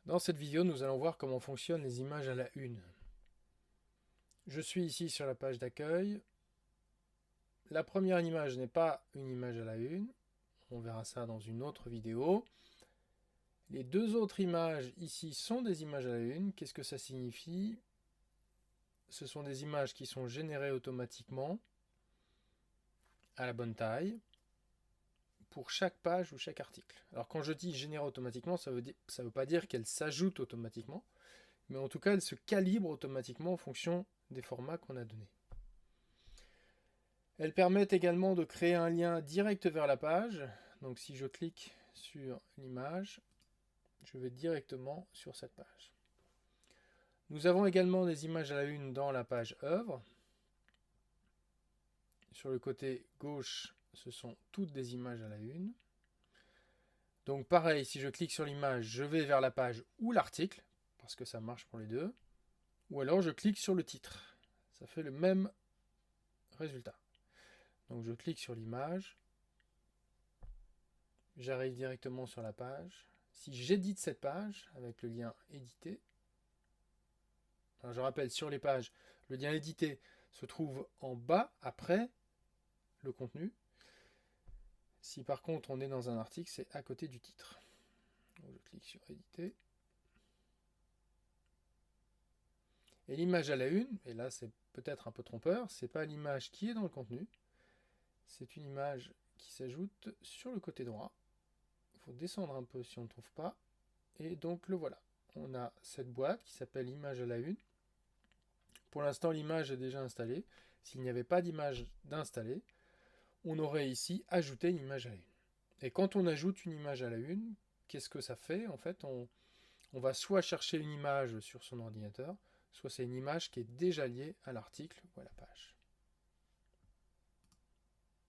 Dans cette vidéo, nous allons voir comment fonctionnent les images à la une. Je suis ici sur la page d'accueil. La première image n'est pas une image à la une. On verra ça dans une autre vidéo. Les deux autres images ici sont des images à la une. Qu'est-ce que ça signifie? Ce sont des images qui sont générées automatiquement à la bonne taille pour chaque page ou chaque article. Alors quand je dis générées automatiquement, ça veut pas dire qu'elles s'ajoutent automatiquement, mais en tout cas elles se calibrent automatiquement en fonction des formats qu'on a donnés. Elles permettent également de créer un lien direct vers la page. Donc si je clique sur l'image, je vais directement sur cette page. Nous avons également des images à la une dans la page œuvre. Sur le côté gauche, ce sont toutes des images à la une. Donc pareil, si je clique sur l'image, je vais vers la page ou l'article, parce que ça marche pour les deux. Ou alors je clique sur le titre. Ça fait le même résultat. Donc je clique sur l'image. J'arrive directement sur la page. Si j'édite cette page avec le lien éditer, alors je rappelle, sur les pages, le lien éditer se trouve en bas après le contenu. Si par contre on est dans un article, c'est à côté du titre. Donc je clique sur éditer. Et l'image à la une, et là c'est peut-être un peu trompeur, c'est pas l'image qui est dans le contenu, c'est une image qui s'ajoute sur le côté droit. Il faut descendre un peu si on ne trouve pas. Et donc le voilà. On a cette boîte qui s'appelle image à la une. Pour l'instant, l'image est déjà installée. S'il n'y avait pas d'image d'installer, on aurait ici ajouté une image à la une. Et quand on ajoute une image à la une, qu'est-ce que ça fait? En fait, on va soit chercher une image sur son ordinateur, soit c'est une image qui est déjà liée à l'article ou à la page.